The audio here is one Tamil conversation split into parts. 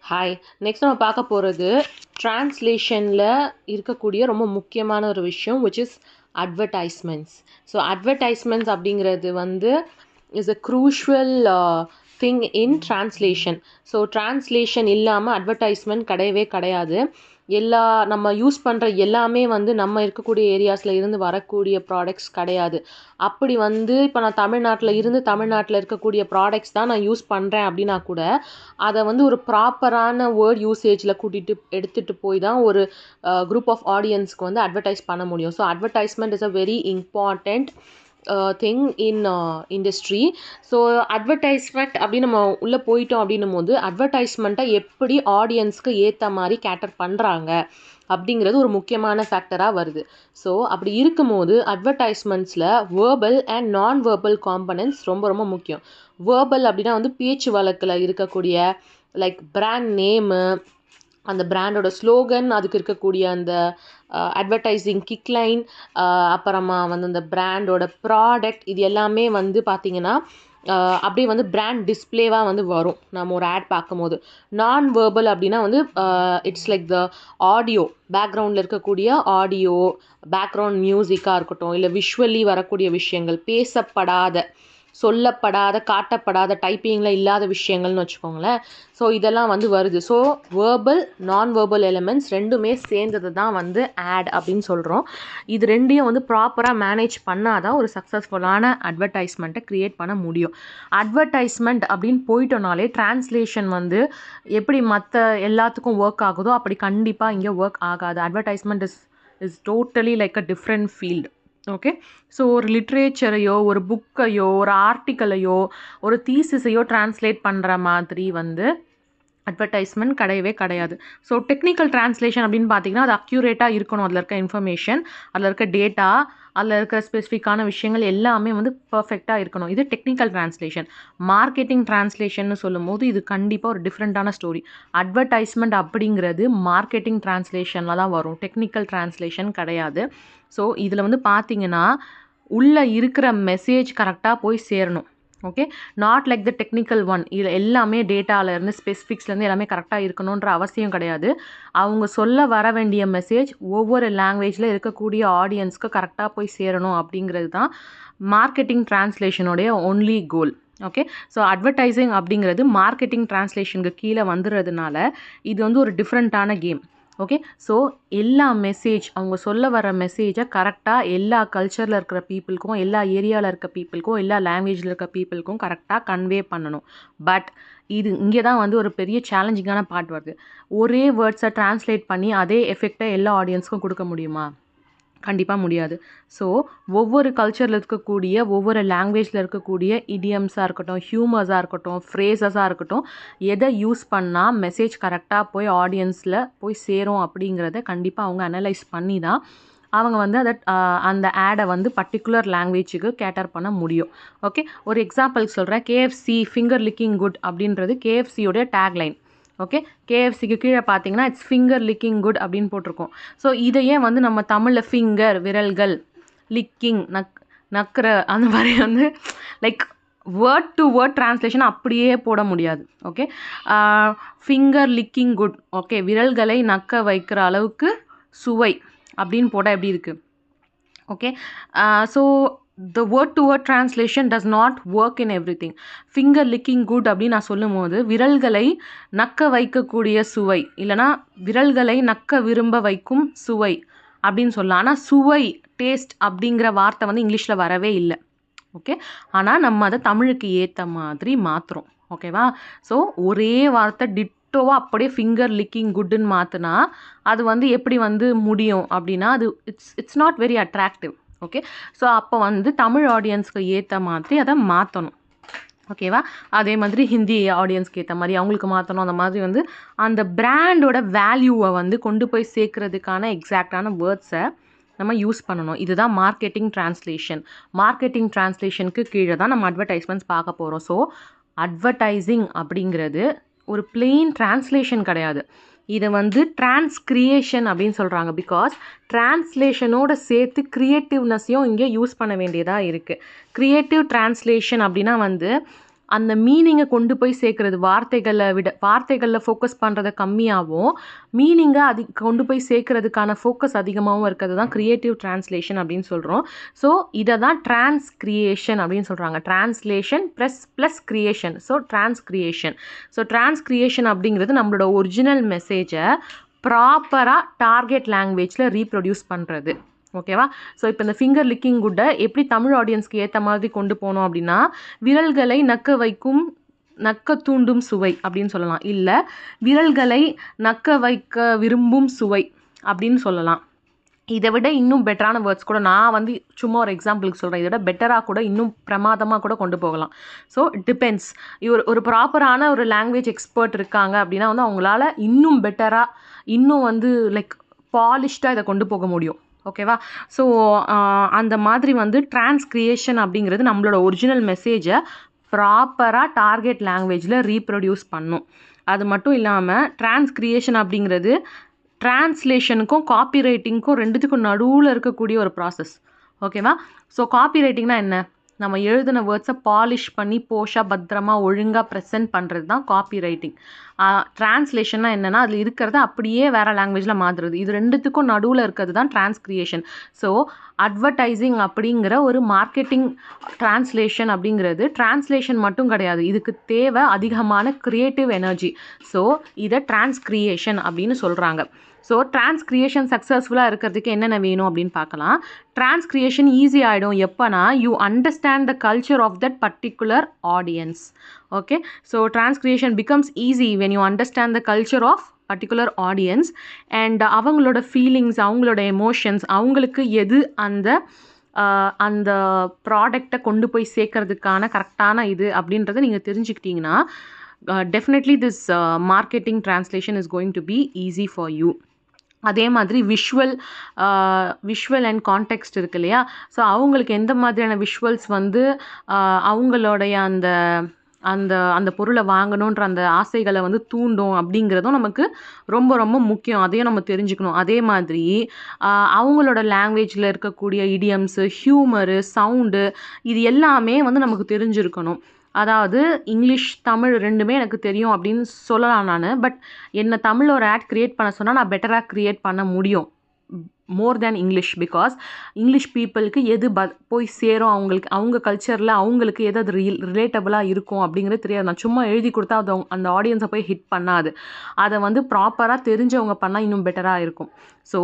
ஹாய். நெக்ஸ்ட் நம்ம பார்க்க போகிறது ட்ரான்ஸ்லேஷனில் இருக்கக்கூடிய ரொம்ப முக்கியமான ஒரு விஷயம் which is advertisements. So advertisements அப்படிங்கிறது வந்து is a crucial thing in translation. So translation இல்லாமல் advertisement கிடையவே கிடையாது. எல்லா நம்ம யூஸ் பண்ணுற எல்லாமே வந்து நம்ம இருக்கக்கூடிய ஏரியாஸில் இருந்து வரக்கூடிய ப்ராடக்ட்ஸ் கிடையாது. அப்படி வந்து இப்போ நான் தமிழ்நாட்டில் இருக்கக்கூடிய ப்ராடக்ட்ஸ் தான் நான் யூஸ் பண்ணுறேன் அப்படின்னா கூட அதை வந்து ஒரு ப்ராப்பரான வேர்ட் யூசேஜில் எடுத்துகிட்டு போய் தான் ஒரு குரூப் ஆஃப் ஆடியன்ஸ்க்கு வந்து அட்வர்டைஸ் பண்ண முடியும். So advertisement is a very important thing in industry. So advertisement அப்படின்னு நம்ம உள்ளே போயிட்டோம் அப்படின்னும் போது அட்வர்டைஸ்மெண்ட்டை எப்படி ஆடியன்ஸ்க்கு ஏற்ற மாதிரி கேட்டர் பண்ணுறாங்க அப்படிங்கிறது ஒரு முக்கியமான ஃபேக்டராக வருது. ஸோ அப்படி இருக்கும்போது அட்வர்டைஸ்மெண்ட்ஸில் வேர்பல் அண்ட் நான் வேர்பல் காம்பனன்ட்ஸ் ரொம்ப ரொம்ப முக்கியம். வேர்பல் அப்படின்னா வந்து பேச்சு வழக்கில் இருக்கக்கூடிய லைக் பிராண்ட் நேமு, அந்த பிராண்டோட ஸ்லோகன், அதுக்கு இருக்கக்கூடிய அந்த அட்வர்டைஸிங் கிக்லைன், அப்புறமா வந்து அந்த பிராண்டோட ப்ராடக்ட், இது எல்லாமே வந்து பார்த்திங்கன்னா அப்படியே வந்து பிராண்ட் டிஸ்பிளேவாக வந்து வரும் நம்ம ஒரு ஆட் பார்க்கும்போது. நான் வேர்பல் அப்படின்னா வந்து இட்ஸ் லைக் த ஆடியோ, பேக்ரவுண்டில் இருக்கக்கூடிய ஆடியோ, பேக்ரவுண்ட் மியூசிக்காக இருக்கட்டும், இல்லை விஷுவலி வரக்கூடிய விஷயங்கள், பேசப்படாத, சொல்லப்படாத, காட்டப்படாத, டைப்பிங்கில் இல்லாத விஷயங்கள்னு வச்சுக்கோங்களேன். ஸோ இதெல்லாம் வந்து வருது. ஸோ வேர்பல் நான் வேர்பல் எலிமெண்ட்ஸ் ரெண்டுமே சேர்ந்தது தான் வந்து ஆட் அப்படின்னு சொல்கிறோம். இது ரெண்டையும் வந்து ப்ராப்பராக மேனேஜ் பண்ணால் தான் ஒரு சக்ஸஸ்ஃபுல்லான அட்வர்டைஸ்மெண்ட்டை க்ரியேட் பண்ண முடியும். அட்வர்டைஸ்மெண்ட் அப்படின்னு போயிட்டோனாலே டிரான்ஸ்லேஷன் வந்து எப்படி மற்ற எல்லாத்துக்கும் ஒர்க் ஆகுதோ அப்படி கண்டிப்பாக இங்கே ஒர்க் ஆகாது. Advertisement is totally like a different field. Okay. So ஒரு லிட்ரேச்சரையோ, ஒரு புக்கையோ, ஒரு ஆர்டிக்கலையோ, ஒரு தீசிஸையோ டிரான்ஸ்லேட் பண்ணுற மாதிரி வந்து அட்வர்டைஸ்மெண்ட் கிடையவே கிடையாது. ஸோ டெக்னிக்கல் டிரான்ஸ்லேஷன் அப்படின்னு பார்த்தீங்கன்னா அது அக்யூரேட்டாக இருக்கணும். அதில் இருக்க இன்ஃபர்மேஷன், அதில் இருக்க டேட்டா, அதில் இருக்கிற ஸ்பெசிஃபிக்கான விஷயங்கள் எல்லாமே வந்து பர்ஃபெக்டாக இருக்கணும். இது டெக்னிக்கல் டிரான்ஸ்லேஷன். மார்க்கெட்டிங் டிரான்ஸ்லேஷன்னு சொல்லும் போது இது கண்டிப்பாக ஒரு டிஃப்ரெண்ட்டான ஸ்டோரி. அட்வர்டைஸ்மெண்ட் அப்படிங்கிறது மார்க்கெட்டிங் டிரான்ஸ்லேஷனில் தான் வரும், டெக்னிக்கல் டிரான்ஸ்லேஷன் கிடையாது. ஸோ இதில் வந்து பார்த்தீங்கன்னா உள்ளே இருக்கிற மெசேஜ் கரெக்டாக போய் சேரணும். Okay, not like the technical one. இதில் எல்லாமே டேட்டாவிலேருந்து ஸ்பெசிஃபிக்ஸ்லேருந்து எல்லாமே கரெக்டாக இருக்கணுன்ற அவசியம் கிடையாது. அவங்க சொல்ல வர வேண்டிய மெசேஜ் ஒவ்வொரு லாங்குவேஜில் இருக்கக்கூடிய ஆடியன்ஸ்க்கு கரெக்டாக போய் சேரணும் அப்படிங்கிறது தான் மார்க்கெட்டிங் டிரான்ஸ்லேஷனுடைய only goal. Okay. So advertising அப்படிங்கிறது மார்க்கெட்டிங் டிரான்ஸ்லேஷனுக்கு கீழே வந்துடுறதுனால இது வந்து ஒரு டிஃப்ரெண்ட்டான கேம். ஓகே. ஸோ எல்லா மெசேஜ், அவங்க சொல்ல வர மெசேஜை கரெக்டாக எல்லா கல்ச்சரில் இருக்கிற பீப்புளுக்கும், எல்லா ஏரியாவில் இருக்க பீப்புளுக்கும், எல்லா லாங்குவேஜில் இருக்க பீப்புளுக்கும் கரெக்டாக கன்வே பண்ணணும். பட் இது இங்கே தான் வந்து ஒரு பெரிய சேலஞ்சிங்கான பார்ட் வருது. ஒரே வேர்ட்ஸை டிரான்ஸ்லேட் பண்ணி அதே எஃபெக்டை எல்லா ஆடியன்ஸ்க்கும் கொடுக்க முடியுமா? கண்டிப்பாக முடியாது. ஸோ ஒவ்வொரு கல்ச்சரில் இருக்கக்கூடிய, ஒவ்வொரு லாங்குவேஜில் இருக்கக்கூடிய இடியம்ஸாக இருக்கட்டும், ஹியூமர்ஸாக இருக்கட்டும், ஃப்ரேசஸாக இருக்கட்டும், எதை யூஸ் பண்ணால் மெசேஜ் கரெக்டாக போய் ஆடியன்ஸில் போய் சேரும் அப்படிங்கிறத கண்டிப்பாக அவங்க அனலைஸ் பண்ணி தான் அவங்க வந்து அந்த ஆடை வந்து பர்டிகுலர் லாங்குவேஜுக்கு கேட்டர் பண்ண முடியும். ஓகே. ஒரு எக்ஸாம்பிள் சொல்கிறேன். கேஎஃப்சி ஃபிங்கர் லிக்கிங் குட் அப்படின்றது கேஎஃப்சியோடைய டேக்லைன். ஓகே. கேஎஃப்சிக்கு கீழே பார்த்தீங்கன்னா இட்ஸ் ஃபிங்கர் லிக்கிங் குட் அப்படின்னு போட்டிருக்கோம். ஸோ இதையே வந்து நம்ம தமிழில் ஃபிங்கர் விரல்கள், லிக்கிங் நக்கிற, அந்த மாதிரி வந்து like word to word translation அப்படியே போட முடியாது. Okay. Finger licking good, okay, விரல்களை நக்க வைக்கிற அளவுக்கு சுவை அப்படின்னு போட்டால் எப்படி இருக்குது? Okay. So the word to word translation does not work in everything. finger licking good அப்படின்னு நான் சொல்லும் போது விரல்களை நக்க வைக்கக்கூடிய சுவை, இல்லைனா விரல்களை நக்க விரும்ப வைக்கும் சுவை அப்படின்னு சொல்லலாம். ஆனால் சுவை, டேஸ்ட் அப்படிங்கிற வார்த்தை வந்து இங்கிலீஷில் வரவே இல்லை. ஓகே. ஆனால் நம்ம அதை தமிழுக்கு ஏற்ற மாதிரி மாற்றுறோம். ஓகேவா? ஸோ ஒரே வார்த்தை டிட்டோவாக அப்படியே ஃபிங்கர் லிக்கிங் குட்டுன்னு மாற்றினா அது வந்து எப்படி வந்து முடியும் அப்படின்னா அது it's not very attractive. Okay. So அப்போ வந்து தமிழ் ஆடியன்ஸ்க்கு ஏற்ற மாதிரி அதை மாற்றணும். ஓகேவா? அதே மாதிரி ஹிந்தி ஆடியன்ஸ்க்கு ஏற்ற மாதிரி அவங்களுக்கு மாற்றணும். அந்த மாதிரி வந்து அந்த பிராண்டோட வேல்யூவை வந்து கொண்டு போய் சேர்க்கறதுக்கான எக்ஸாக்டான வேர்ட்ஸை நம்ம யூஸ் பண்ணணும். இதுதான் மார்க்கெட்டிங் டிரான்ஸ்லேஷன். மார்க்கெட்டிங் டிரான்ஸ்லேஷனுக்கு கீழே தான் நம்ம அட்வர்டைஸ்மெண்ட்ஸ் பார்க்க போகிறோம். ஸோ அட்வர்டைஸிங் அப்படிங்கிறது ஒரு பிளெயின் டிரான்ஸ்லேஷன் கிடையாது. இதை வந்து டிரான்ஸ்கிரியேஷன் அப்படின்னு சொல்கிறாங்க. பிகாஸ் டிரான்ஸ்லேஷனோட சேர்த்து க்ரியேட்டிவ்னஸையும் இங்கே யூஸ் பண்ண வேண்டியதாக இருக்குது. க்ரியேட்டிவ் டிரான்ஸ்லேஷன் அப்படின்னா வந்து அந்த மீனிங்கை கொண்டு போய் சேர்க்குறது, வார்த்தைகளில் ஃபோக்கஸ் பண்ணுறதை கம்மியாகவும் மீனிங்கை கொண்டு போய் சேர்க்கறதுக்கான ஃபோக்கஸ் அதிகமாகவும் இருக்கிறது தான் க்ரியேட்டிவ் ட்ரான்ஸ்லேஷன் அப்படின்னு சொல்கிறோம். ஸோ இதை தான் ட்ரான்ஸ்கிரியேஷன் அப்படின்னு சொல்கிறாங்க. Translation plus creation, so transcreation. So transcreation அப்படிங்கிறது நம்மளோட ஒரிஜினல் மெசேஜை ப்ராப்பராக டார்கெட் லாங்குவேஜில் ரீப்ரொடியூஸ் பண்ணுறது. ஓகேவா? ஸோ இப்போ இந்த ஃபிங்கர் லிக்கிங் குட்டை எப்படி தமிழ் ஆடியன்ஸ்க்கு ஏற்ற மாதிரி கொண்டு போகணும் அப்படின்னா, விரல்களை நக்க தூண்டும் சுவை அப்படின்னு சொல்லலாம், இல்லை விரல்களை நக்க வைக்க விரும்பும் சுவை அப்படின்னு சொல்லலாம். இதை விட இன்னும் பெட்டரான வேர்ட்ஸ் கூட நான் சும்மா ஒரு எக்ஸாம்பிளுக்கு சொல்கிறேன். இதை விட பெட்டராக கூட இன்னும் பிரமாதமாக கூட கொண்டு போகலாம். So depends. ஒரு ப்ராப்பரான ஒரு லாங்குவேஜ் எக்ஸ்பர்ட் இருக்காங்க அப்படின்னா அவங்களால இன்னும் பெட்டராக, இன்னும் லைக் பாலிஷ்டாக இதை கொண்டு போக முடியும். ஓகேவா? ஸோ அந்த மாதிரி ட்ரான்ஸ்கிரியேஷன் அப்படிங்கிறது நம்மளோட ஒரிஜினல் மெசேஜை ப்ராப்பராக டார்கெட் லாங்குவேஜில் ரீப்ரொடியூஸ் பண்ணும். அது மட்டும் இல்லாமல் ட்ரான்ஸ்கிரியேஷன் அப்படிங்கிறது ட்ரான்ஸ்லேஷனுக்கும் காப்பி ரைட்டிங்க்கும் ரெண்டுத்துக்கும் நடுவில் இருக்கக்கூடிய ஒரு ப்ராசஸ். ஓகேவா? ஸோ காப்பி ரைட்டிங்னா என்ன? நம்ம எழுதின வேர்ட்ஸை பாலிஷ் பண்ணி பத்திரமா ஒழுங்காக ப்ரெசென்ட் பண்ணுறது தான் காப்பி ரைட்டிங். ட்ரான்ஸ்லேஷன்னா என்னென்னா அதில் இருக்கிறத அப்படியே வேறு லாங்குவேஜில் மாற்றுறது. இது ரெண்டுத்துக்கும் நடுவில் இருக்கிறது தான் ட்ரான்ஸ்கிரியேஷன். ஸோ அட்வர்டைஸிங் அப்படிங்கிற ஒரு மார்க்கெட்டிங் ட்ரான்ஸ்லேஷன் அப்படிங்கிறது ட்ரான்ஸ்லேஷன் மட்டும் கிடையாது, இதுக்கு தேவை அதிகமான க்ரியேட்டிவ் எனர்ஜி. ஸோ இதை ட்ரான்ஸ்கிரியேஷன் அப்படின்னு சொல்கிறாங்க. ஸோ ட்ரான்ஸ்கிரியேஷன் சக்ஸஸ்ஃபுல்லாக இருக்கிறதுக்கு என்னென்ன வேணும் அப்படின்னு பார்க்கலாம். ட்ரான்ஸ்கிரியேஷன் ஈஸி ஆகிடும் எப்போனா you understand the culture of that particular audience. Okay, so transcreation becomes easy when you understand the culture of particular audience and அவங்களோட ஃபீலிங்ஸ், அவங்களோட எமோஷன்ஸ், அவங்களுக்கு எது அந்த ப்ராடக்டை கொண்டு போய் சேர்க்கறதுக்கான கரெக்டான இது அப்படின்றத நீங்கள் தெரிஞ்சுக்கிட்டிங்கன்னா definitely this marketing translation is going to be easy for you. அதே மாதிரி விஷுவல் அண்ட் கான்டெக்ஸ்ட் இருக்கு இல்லையா? ஸோ அவங்களுக்கு எந்த மாதிரியான விஷுவல்ஸ் அவங்களுடைய அந்த பொருளை வாங்கணுன்ற அந்த ஆசைகளை தூண்டும் அப்படிங்கிறதும் நமக்கு ரொம்ப ரொம்ப முக்கியம். அதையும் நம்ம தெரிஞ்சுக்கணும். அதே மாதிரி அவங்களோட லாங்குவேஜில் இருக்கக்கூடிய இடியம்ஸு, ஹியூமரு, சவுண்டு, இது எல்லாமே நமக்கு தெரிஞ்சிருக்கணும். அதாவது இங்கிலீஷ், தமிழ் ரெண்டுமே எனக்கு தெரியும் அப்படின்னு சொல்லலாம் நான். பட் என்ன தமிழ் ஒரு ஆட் க்ரியேட் பண்ண சொன்னால் நான் பெட்டராக க்ரியேட் பண்ண முடியும் மோர் தேன் இங்கிலீஷ். பிகாஸ் இங்கிலீஷ் பீப்புளுக்கு எது போய் சேரும், அவங்க கல்ச்சரில் அவங்களுக்கு எது அது ரிலேட்டபுளாக இருக்கும் அப்படிங்கிறது தெரியாது. நான் சும்மா எழுதி கொடுத்தா அது அந்த ஆடியன்ஸை போய் ஹிட் பண்ணாது. அதை ப்ராப்பராக தெரிஞ்சவங்க பண்ணால் இன்னும் பெட்டராக இருக்கும். ஸோ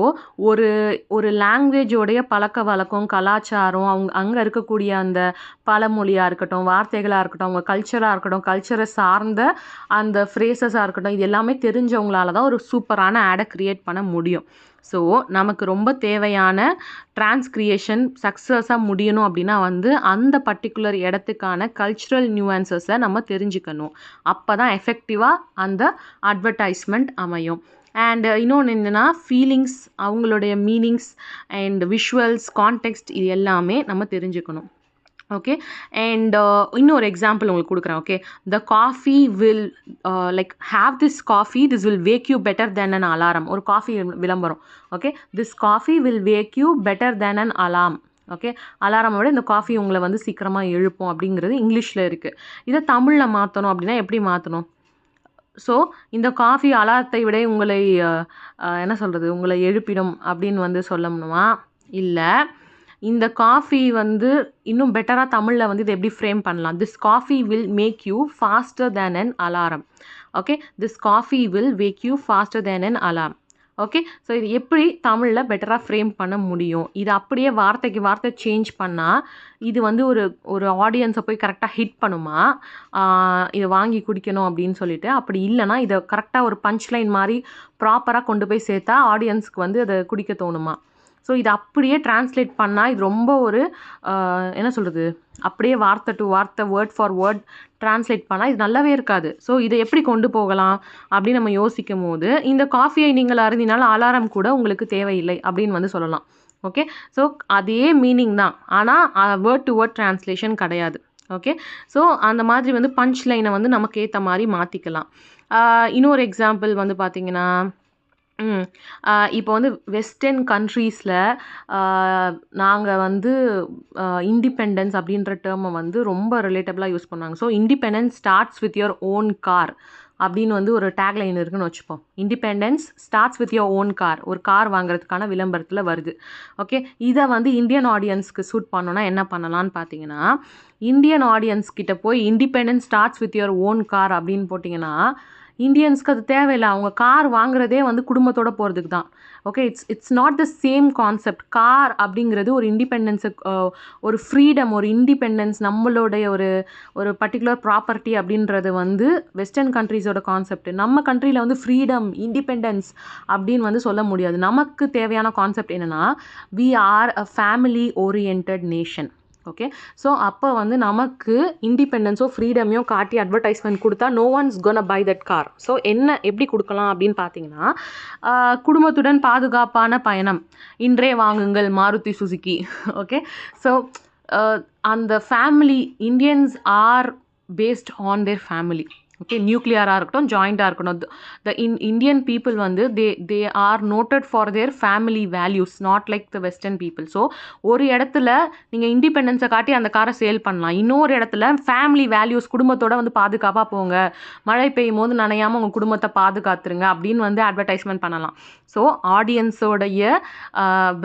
ஒரு லாங்குவேஜோடைய பழக்க வழக்கம், கலாச்சாரம், அங்கே இருக்கக்கூடிய அந்த பழமொழியாக இருக்கட்டும், வார்த்தைகளாக இருக்கட்டும், அவங்க கல்ச்சராக இருக்கட்டும், கல்ச்சரை சார்ந்த அந்த ஃப்ரேசஸாக இருக்கட்டும், இது எல்லாமே தெரிஞ்சவங்களால தான் ஒரு சூப்பரான ஆடை க்ரியேட் பண்ண முடியும். ஸோ நமக்கு ரொம்ப தேவையான ட்ரான்ஸ்கிரியேஷன் சக்ஸஸாக முடியணும் அப்படின்னா அந்த பர்டிகுலர் இடத்துக்கான கல்ச்சுரல் நியூவான்சஸை நம்ம தெரிஞ்சுக்கணும். அப்போ தான் எஃபெக்டிவாக அந்த அட்வர்டைஸ்மெண்ட் அமையும். அண்ட் இன்னொன்று என்னென்னா ஃபீலிங்ஸ், அவங்களுடைய மீனிங்ஸ் அண்ட் விஷுவல்ஸ், கான்டெக்ஸ்ட், இது எல்லாமே நம்ம தெரிஞ்சுக்கணும். ஓகே, அண்ட் இன்னொரு எக்ஸாம்பிள் உங்களுக்கு கொடுக்குறேன். Okay, the coffee will like have this coffee, this will wake you better than an alarm. ஒரு காஃபி விளம்பரம். Okay, this coffee will wake you better than an alarm. Okay, alarm விட இந்த காஃபி உங்களை சீக்கிரமாக எழுப்பும் அப்படிங்கிறது இங்கிலீஷில் இருக்குது. இதை தமிழில் மாற்றணும் அப்படின்னா எப்படி மாற்றணும்? ஸோ இந்த காஃபி அலாரத்தை விட உங்களை என்ன சொல்கிறது, உங்களை எழுப்பிடும் அப்படின்னு சொல்லணுமா? இல்லை, இந்த காஃபி இன்னும் பெட்டராக தமிழில் இதை எப்படி ஃப்ரேம் பண்ணலாம்? This coffee will make you faster than an alarm. Okay, this coffee will wake you faster than an alarm. Okay, so இது எப்படி தமிழில் பெட்டராக ஃப்ரேம் பண்ண முடியும்? இது அப்படியே வார்த்தைக்கு வார்த்தை சேஞ்ச் பண்ணால் இது ஒரு ஆடியன்ஸை போய் கரெக்டாக ஹிட் பண்ணுமா? இதை வாங்கி குடிக்கணும் அப்படின்னு சொல்லிட்டு. அப்படி இல்லைனா இதை கரெக்டாக ஒரு பஞ்ச் லைன் மாதிரி ப்ராப்பராக கொண்டு போய் சேர்த்தா ஆடியன்ஸ்க்கு அதை குடிக்க தோணுமா? ஸோ இது அப்படியே ட்ரான்ஸ்லேட் பண்ணால் இது ரொம்ப என்ன சொல்கிறது, அப்படியே வார்த்தை டு வார்த்தை, வேர்ட் ஃபார் வேர்ட் ட்ரான்ஸ்லேட் பண்ணால் இது நல்லாவே இருக்காது. ஸோ இதை எப்படி கொண்டு போகலாம் அப்படின்னு நம்ம யோசிக்கும் போது, இந்த காஃபியை நீங்கள் அருந்தினால் அலாரம் கூட உங்களுக்கு தேவையில்லை அப்படின்னு சொல்லலாம். ஓகே, ஸோ அதே மீனிங் தான், ஆனால் வேர்ட் டு வேர்ட் ட்ரான்ஸ்லேஷன் கிடையாது. ஓகே, ஸோ அந்த மாதிரி பஞ்ச் லைனை நமக்கு ஏற்ற மாதிரி மாற்றிக்கலாம். இன்னொரு எக்ஸாம்பிள் பார்த்திங்கன்னா இப்போ வந்து வெஸ்டர்ன் கண்ட்ரீஸில் நாங்கள் வந்து இண்டிபெண்டன்ஸ் அப்படின்ற டேர்மை வந்து ரொம்ப ரிலேட்டபிளாக யூஸ் பண்ணாங்க. So independence starts with your own car அப்படின்னு வந்து ஒரு டேக்லைன் இருக்குன்னு வச்சுப்போம். Independence starts with your own car, ஒரு கார் வாங்குறதுக்கான விளம்பரத்தில் வருது. ஓகே, இதை வந்து இந்தியன் ஆடியன்ஸ்க்கு சூட் பண்ணோன்னா என்ன பண்ணலான்னு பார்த்தீங்கன்னா, இந்தியன் ஆடியன்ஸ் கிட்ட போய் independence starts with your own car அப்படின்னு போட்டிங்கன்னா இந்தியன்ஸ்க்கு அது தேவையில்லை. அவங்க கார் வாங்குறதே வந்து குடும்பத்தோடு போகிறதுக்கு தான். Okay, it's not the same concept. Car அப்படிங்கிறது ஒரு இண்டிபெண்டன்ஸு, ஒரு ஃப்ரீடம், ஒரு இண்டிபெண்டன்ஸ், நம்மளுடைய ஒரு பர்டிகுலர் ப்ராப்பர்ட்டி அப்படின்றது வந்து வெஸ்டர்ன் கண்ட்ரீஸோட கான்செப்ட். நம்ம கண்ட்ரியில் வந்து ஃப்ரீடம், இண்டிபெண்டன்ஸ் அப்படின்னு வந்து சொல்ல முடியாது. நமக்கு தேவையான கான்செப்ட் என்னென்னா, we are a family orient nation. Okay, so அப்போ வந்து நமக்கு இண்டிபெண்டன்ஸோ ஃப்ரீடமையோ காட்டி அட்வர்டைஸ்மெண்ட் கொடுத்தா no one's gonna buy that car. So எப்படி கொடுக்கலாம் அப்படின்னு பார்த்தீங்கன்னா, குடும்பத்துடன் பாதுகாப்பான பயணம், இன்றே வாங்குங்கள் மாருதி சுசுகி. ஓகே, ஸோ அந்த family, Indians are based on their family. Okay, நியூக்ளியராக இருக்கட்டும், ஜாயிண்டாக இருக்கட்டும், த இந்தியன் பீப்புள் வந்து they are noted for their family values, not like the western people. So ஒரு இடத்துல நீங்கள் இண்டிபெண்டன்ஸை காட்டி அந்த காரை சேல் பண்ணலாம். இன்னொரு இடத்துல ஃபேமிலி வேல்யூஸ், குடும்பத்தோடு வந்து பாதுகாப்பாக போங்க, மழை பெய்யும் போது நனையாமல் உங்கள் குடும்பத்தை பாதுகாத்துருங்க அப்படின்னு வந்து அட்வர்டைஸ்மெண்ட் பண்ணலாம். ஸோ ஆடியன்ஸோடைய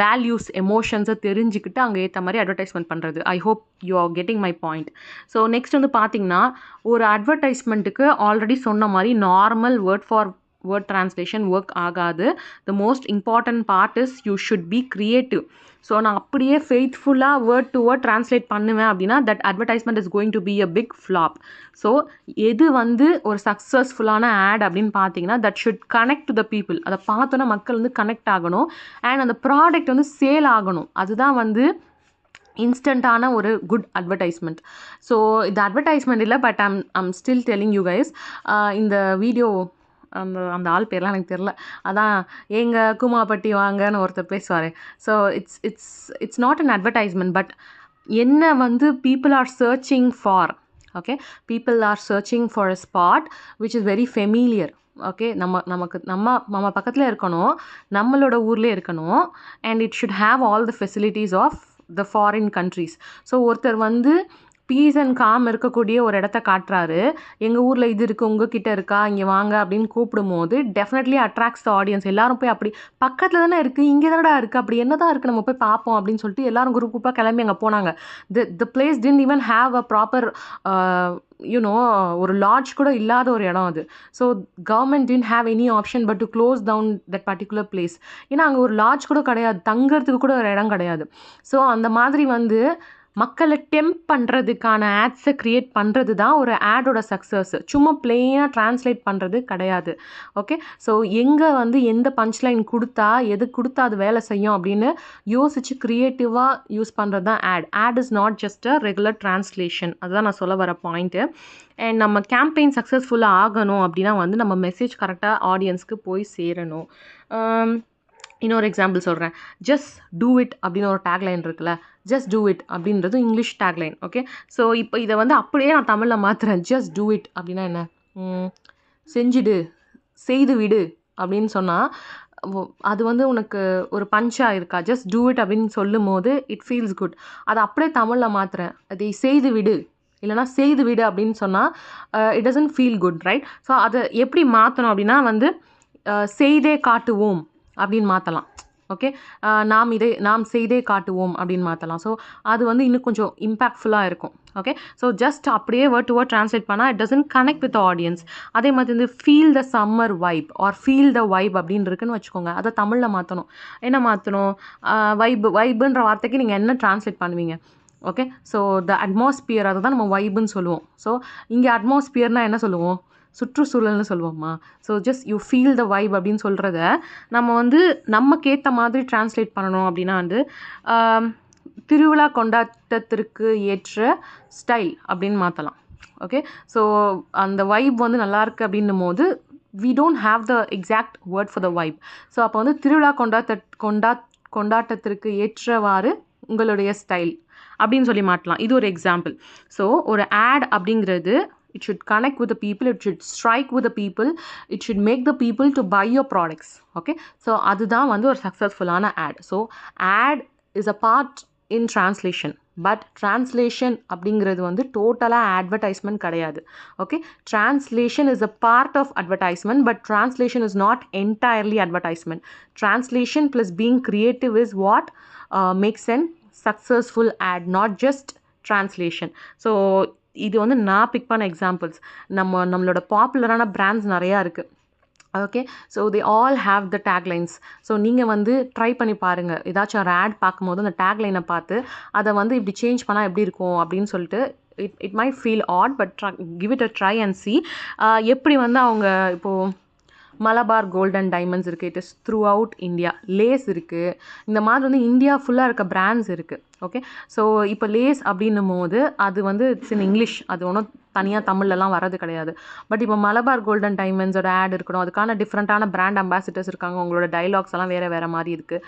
வேல்யூஸ், எமோஷன்ஸை தெரிஞ்சுக்கிட்டு அங்கே ஏற்ற மாதிரி அட்வர்டைஸ்மெண்ட் பண்ணுறது. I hope you are getting my point. So next வந்து பார்த்தீங்கன்னா, ஒரு அட்வர்டைஸ்மெண்ட்டுக்கு ஆல்ரெடி சொன்ன மாதிரி normal word for word translation work ஆகாது. The most important part is you should be creative. So நான் அப்படியே ஃபெய்த்ஃபுல்லாக வேர்ட் டு வேர்ட் ட்ரான்ஸ்லேட் பண்ணுவேன் அப்படின்னா that advertisement is going to be a big flop. So எது வந்து ஒரு சக்ஸஸ்ஃபுல்லான ஆட் அப்படின்னு பார்த்தீங்கன்னா, that should connect to the people. அதை பார்த்தோன்னா மக்கள் வந்து கனெக்ட் ஆகணும், அண்ட் அந்த ப்ராடக்ட் வந்து சேல் ஆகணும். அதுதான் வந்து இன்ஸ்டண்ட்டான ஒரு குட் அட்வர்டைஸ்மெண்ட். ஸோ இது அட்வர்டைஸ்மெண்ட் இல்லை, but I'm still telling you guys. இந்த வீடியோ அந்த ஆள் பேர்லாம் எனக்கு தெரில, அதான் எங்கள் குமாப்பட்டி வாங்கன்னு ஒருத்தர் பேசுவார். So it's not an advertisement, but என்ன வந்து people are searching for. Okay, people are searching for a spot which is very familiar. Okay, நம்ம பக்கத்தில் இருக்கணும், நம்மளோட ஊர்லேயே இருக்கணும், and it should have all the facilities of the foreign countries. So ஒருத்தர் வந்து பீஸ் அண்ட் காம் இருக்கக்கூடிய ஒரு இடத்த காட்டுறாரு, எங்கள் ஊரில் இது இருக்குது, உங்ககிட்ட இருக்கா, இங்கே வாங்க அப்படின்னு கூப்பிடும்போது டெஃபினெட்லி அட்ராக்ட்ஸ் த ஆடியன்ஸ். எல்லாரும் போய் அப்படி பக்கத்தில் தானே இருக்குது, இங்கே தானடா இருக்குது, அப்படி என்ன தான் இருக்குது, நம்ம போய் பார்ப்போம் அப்படின்னு சொல்லிட்டு எல்லாரும் குரூப்பாக கிளம்பி அங்கே போனாங்க. The place didn't even have a proper ஒரு லாட்ஜ் கூட இல்லாத ஒரு இடம் அது. So government didn't have any option but to close down that particular place. ஏன்னா அங்கே ஒரு லாட்ஜ் கூட கிடையாது, தங்கிறதுக்கு கூட ஒரு இடம் கிடையாது. ஸோ அந்த மாதிரி வந்து மக்களை டெம்ப் பண்ணுறதுக்கான ஆட்ஸை க்ரியேட் பண்ணுறது தான் ஒரு ஆடோட சக்ஸஸ். சும்மா பிளெயினாக ட்ரான்ஸ்லேட் பண்ணுறது கிடையாது. ஓகே, ஸோ எங்கே வந்து எந்த பஞ்ச்லைன் கொடுத்தா எது கொடுத்தா அது வேலை செய்யும் அப்படின்னு யோசித்து க்ரியேட்டிவாக யூஸ் பண்ணுறது தான் ad is not just a regular translation. அதுதான் நான் சொல்ல வர பாயிண்ட்டு. அண்ட் நம்ம கேம்பெயின் சக்ஸஸ்ஃபுல்லாக ஆகணும் அப்படின்னா வந்து நம்ம மெசேஜ் கரெக்டாக ஆடியன்ஸ்க்கு போய் சேரணும். இன்னொரு எக்ஸாம்பிள் சொல்கிறேன். ஜஸ்ட் டூ இட் அப்படின்னு ஒரு டேக்லைன் இருக்குல்ல, ஜஸ்ட் டூ இட் அப்படின்றது இங்கிலீஷ் டேக்லைன். ஓகே, ஸோ இப்போ இதை வந்து அப்படியே நான் தமிழில் மாற்றுறேன். ஜஸ்ட் டூ இட் அப்படின்னா என்ன? செஞ்சுடு, செய்து விடு அப்படின்னு சொன்னால் அது வந்து உனக்கு ஒரு பஞ்சாக இருக்கா? ஜஸ்ட் டூ இட் அப்படின்னு சொல்லும் போது இட் ஃபீல்ஸ் குட். அதை அப்படியே தமிழில் மாற்றுறேன், அதை செய்து விடு இல்லைனா செய்து விடு அப்படின்னு சொன்னால் it doesn't feel good, right? So அதை எப்படி மாற்றணும் அப்படின்னா வந்து செய்தே காட்டுவோம் அப்படின்னு மாற்றலாம். ஓகே, நாம் செய்தே காட்டுவோம் அப்படின்னு மாற்றலாம். ஸோ அது வந்து இன்னும் கொஞ்சம் இம்பேக்ட்ஃபுல்லாக இருக்கும். ஓகே, ஸோ ஜஸ்ட் அப்படியே வேர்ட் டு வேர்ட் ட்ரான்ஸ்லேட் பண்ணால் it doesn't connect with audience. அதே மாதிரி வந்து feel the summer vibe or feel the vibe அப்படின்னு இருக்குன்னு வச்சுக்கோங்க, அதை தமிழில் மாற்றணும். என்ன மாற்றணும்? வைப்புன்ற வார்த்தைக்கு நீங்கள் என்ன ட்ரான்ஸ்லேட் பண்ணுவீங்க? ஓகே, ஸோ த அட்மாஸ்பியர், அதை தான் நம்ம வைப்புன்னு சொல்லுவோம். ஸோ இங்கே அட்மாஸ்பியர்னால் என்ன சொல்லுவோம்? சுற்றுச்சூழல்னு சொல்லுவோம்மா. So just you feel the vibe அப்படின்னு சொல்கிறத நம்ம வந்து நமக்கேற்ற மாதிரி ட்ரான்ஸ்லேட் பண்ணணும். அப்படின்னா வந்து திருவிழா கொண்டாட்டத்திற்கு ஏற்ற ஸ்டைல் அப்படின்னு மாற்றலாம். ஓகே, ஸோ அந்த வைப் வந்து நல்லாயிருக்கு அப்படின்னும் போது we don't have the exact word for the vibe. So அப்போ வந்து திருவிழா கொண்டாட்டத்திற்கு ஏற்றவாறு உங்களுடைய ஸ்டைல் அப்படின்னு சொல்லி மாட்டலாம். இது ஒரு எக்ஸாம்பிள். ஸோ ஒரு ஆட் அப்படிங்கிறது it should connect with the people, it should strike with the people, it should make the people to buy your products. Okay, so அதுதான் வந்து ஒரு சக்ஸஸ்ஃபுல்லான ad. So ad is a part in translation, but translation அப்படிங்கிறது வந்து டோட்டலாக advertisement கிடையாது. Okay, translation is a part of advertisement, but translation is not entirely advertisement. Translation plus being creative is what makes an successful ad, not just translation. So இது வந்து நான் பிக் பண்ண எக்ஸாம்பிள்ஸ். நம்மளோட பாப்புலரான பிராண்ட்ஸ் நிறையா இருக்குது. Okay, so they all have the taglines. So நீங்கள் வந்து ட்ரை பண்ணி பாருங்கள். ஏதாச்சும் ஒரு ஆட் பார்க்கும்போது அந்த டேக்லைனை பார்த்து அதை வந்து இப்படி சேஞ்ச் பண்ணால் எப்படி இருக்கும் அப்படின்னு சொல்லிட்டு it might feel ad, but give it a try and see. எப்படி வந்து அவங்க இப்போது மலபார் கோல்ட் அண்ட் டைமண்ட்ஸ் இருக்குது, it is throughout India. Lay's இருக்குது, இந்த மாதிரி வந்து இந்தியா ஃபுல்லாக இருக்க பிராண்ட்ஸ் இருக்குது. ஓகே, ஸோ இப்போ லேஸ் அப்படின்னும் போது அது வந்து இட்ஸ் இன் இங்கிலீஷ், அது ஒன்றும் தனியாக தமிழ்லலாம் வர்றது கிடையாது. பட் இப்போ மலபார் கோல்ட் அண்ட் டைமண்ட்ஸோட ஆட் இருக்கணும், அதுக்கான டிஃப்ரெண்ட்டான பிராண்ட் அம்பாசிடர்ஸ் இருக்காங்க, உங்களோட டைலாக்ஸ் எல்லாம் வேறு வேறு மாதிரி இருக்குது.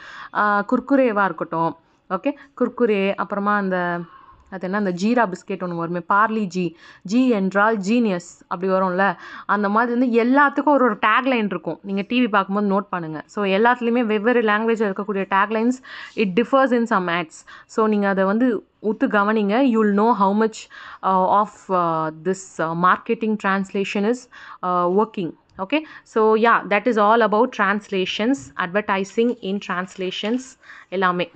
குர்குரேவாக இருக்கட்டும், ஓகே, குர்குரே, அப்புறமா அது என்ன அந்த ஜீரா பிஸ்கெட் ஒன்று வருமே, பார்லி ஜி என்றால் ஜீனியஸ் அப்படி வரும்ல, அந்த மாதிரி வந்து எல்லாத்துக்கும் ஒரு டேக்லைன் இருக்கும். நீங்கள் டிவி பார்க்கும்போது நோட் பண்ணுங்கள். ஸோ எல்லாத்துலேயுமே வெவ்வேறு லாங்குவேஜில் இருக்கக்கூடிய taglines it differs in some ads. So நீங்கள் அதை வந்து உத்து கவனிங்க. You'll know how much of this marketing translation is working. Okay, so yeah, that is all about translations, advertising in translations எல்லாமே.